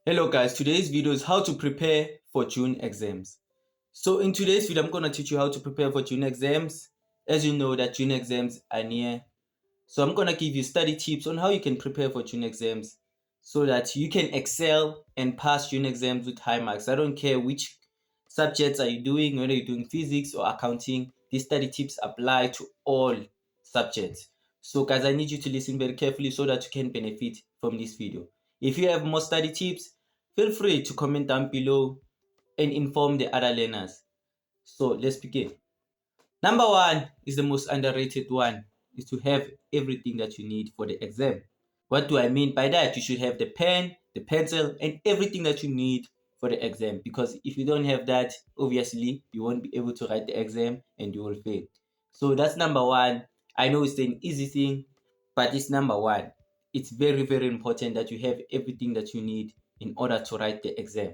Hello guys, today's video is how to prepare for June exams. So in today's video, I'm going to teach you how to prepare for June exams. As you know that June exams are near. So I'm going to give you study tips on how you can prepare for June exams so that you can excel and pass June exams with high marks. I don't care which subjects are you doing, whether you're doing physics or accounting. These study tips apply to all subjects. So guys, I need you to listen very carefully so that you can benefit from this video. If you have more study tips, feel free to comment down below and inform the other learners. So let's begin. Number one is the most underrated one, is to have everything that you need for the exam. What do I mean by that? You should have the pen, the pencil, and everything that you need for the exam. Because if you don't have that, obviously you won't be able to write the exam and you will fail. So that's number one. I know it's an easy thing, but it's number one. It's very, very important that you have everything that you need in order to write the exam.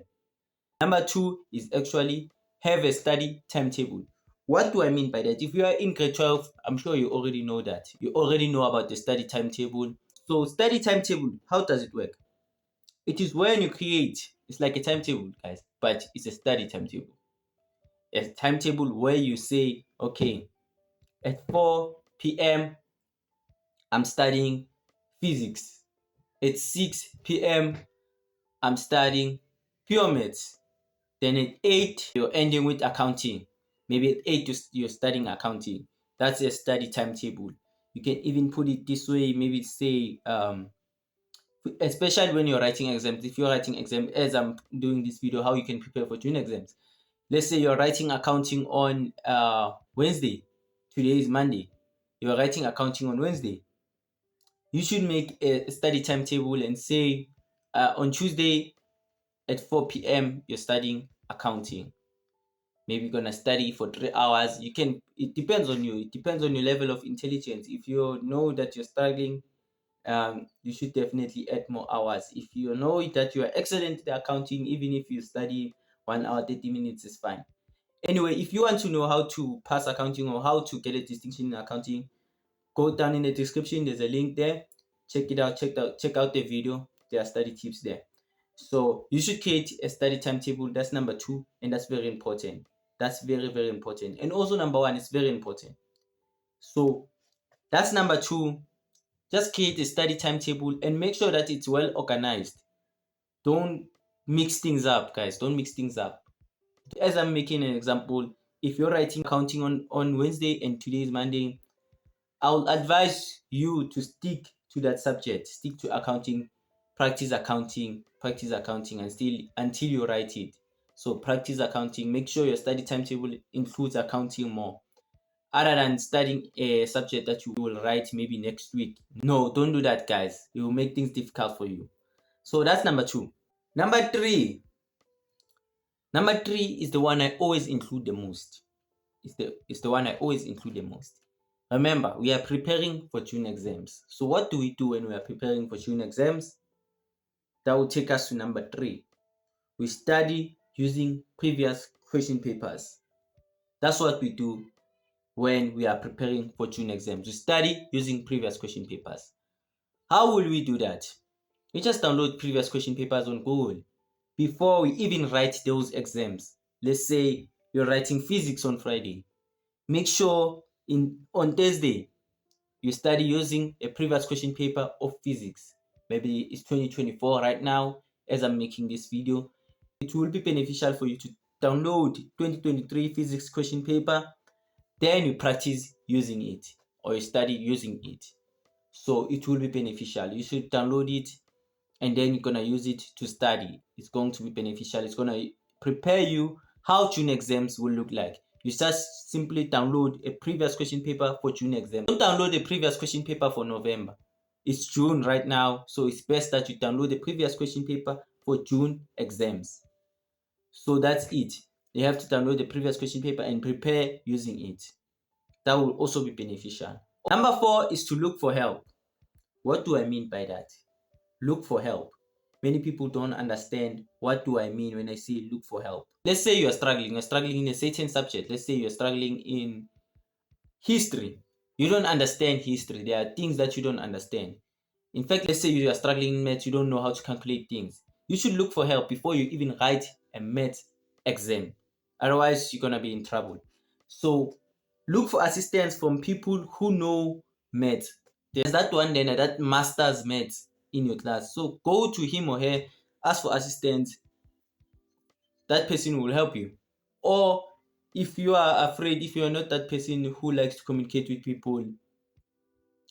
Number two is actually have a study timetable. What do I mean by that? If you are in grade 12, I'm sure you already know that. You already know about the study timetable. So study timetable, how does it work? It is when you create, it's like a timetable, guys, but it's a study timetable. A timetable where you say, okay, at 4 p.m., I'm studying physics. At 6 p.m., I'm studying pure maths. Then at 8, you're ending with accounting. Maybe at 8, you're studying accounting. That's a study timetable. You can even put it this way, maybe say, especially when you're writing exams. If you're writing exams, as I'm doing this video, how you can prepare for June exams. Let's say you're writing accounting on Wednesday. Today is Monday. You're writing accounting on Wednesday. You should make a study timetable and say on Tuesday at 4 p.m. you're studying accounting. Maybe you're gonna study for 3 hours. You can, it depends on you. It depends on your level of intelligence. If you know that you're struggling, you should definitely add more hours. If you know that you are excellent at accounting, even if you study 1 hour 30 minutes is fine. Anyway, if you want to know how to pass accounting or how to get a distinction in accounting, go down in the description. There's a link there. Check it out. Check out the video. There are study tips there. So you should create a study timetable. That's number two, and that's very important. That's very, very important. And also number one is very important. So that's number two. Just create a study timetable and make sure that it's well organized. Don't mix things up, guys. Don't mix things up. As I'm making an example, if you're writing accounting on Wednesday and today is Monday, I'll advise you to stick to that subject. Stick to accounting, practice accounting until you write it. So practice accounting. Make sure your study timetable includes accounting more, other than studying a subject that you will write maybe next week. No, don't do that, guys. It will make things difficult for you. So that's number two. Number three. Number three is the one I always include the most. It's the one I always include the most. Remember, we are preparing for June exams. So what do we do when we are preparing for June exams? That will take us to number three. We study using previous question papers. That's what we do when we are preparing for June exams. We study using previous question papers. How will we do that? We just download previous question papers on Google before we even write those exams. Let's say you're writing physics on Friday. Make sure on Thursday you study using a previous question paper of physics. Maybe it's 2024 right now as I'm making this video. It will be beneficial for you to download 2023 physics question paper, then you practice using it or you study using it. So it will be beneficial. You should download it and then you're gonna use it to study. It's going to be beneficial. It's gonna prepare you how June exams will look like. You just simply download a previous question paper for June exam. Don't download a previous question paper for November. It's June right now, so it's best that you download the previous question paper for June exams. So that's it. You have to download the previous question paper and prepare using it. That will also be beneficial. Number four is to look for help. What do I mean by that? Look for help. Many people don't understand what do I mean when I say look for help. Let's say you're struggling in a certain subject. Let's say you're struggling in history. You don't understand history. There are things that you don't understand. In fact, let's say you are struggling in maths, you don't know how to calculate things. you should look for help before you even write a math exam. Otherwise, you're gonna be in trouble. So look for assistance from people who know math. There's that one then that masters math in your class. So go to him or her, ask for assistance. That person will help you. Or if you are afraid, if you are not that person who likes to communicate with people,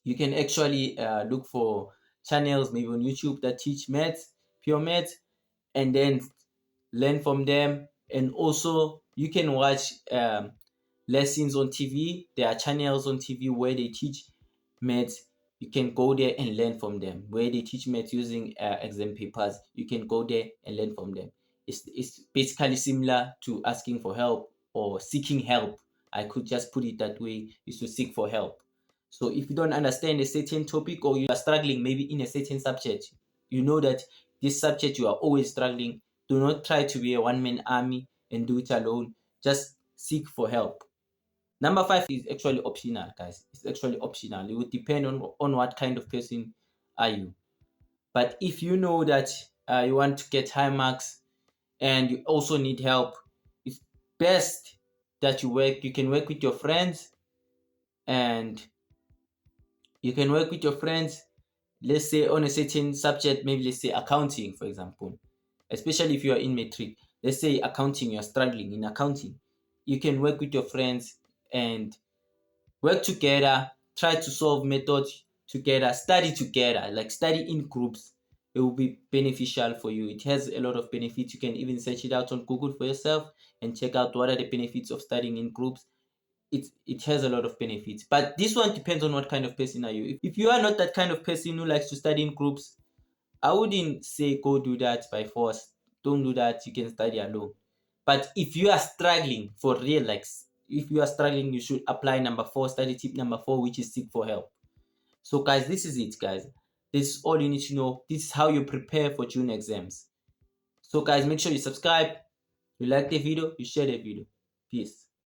you can actually look for channels maybe on YouTube that teach maths, pure maths, and then learn from them. And also you can watch lessons on TV. There are channels on TV where they teach maths. You can go there and learn from them. Where they teach maths using exam papers, you can go there and learn from them. It's basically similar to asking for help or seeking help. I could just put it that way, is to seek for help. So if you don't understand a certain topic or you are struggling maybe in a certain subject, you know that this subject you are always struggling, do not try to be a one-man army and do it alone. Just seek for help. Number 5 is actually optional, guys. It's actually optional. It would depend on what kind of person are you. But if you know that you want to get high marks and you also need help, it's best that you can work with your friends, and you can work with your friends, let's say on a certain subject, maybe let's say accounting, for example, especially if you are in matric. Let's say accounting, you're struggling in accounting. You can work with your friends and work together, try to solve methods together, study together, like study in groups. It will be beneficial for you. It has a lot of benefits. You can even search it out on Google for yourself and check out what are the benefits of studying in groups. It has a lot of benefits, but this one depends on what kind of person are you. If you are not that kind of person who likes to study in groups, I wouldn't say go do that by force. Don't do that. You can study alone. But if you are struggling for real, like if you are struggling, you should apply number 4, study tip number 4, which is seek for help. So guys, this is it, guys. This is all you need to know. This is how you prepare for June exams. So guys, make sure you subscribe, you like the video, you share the video. Peace.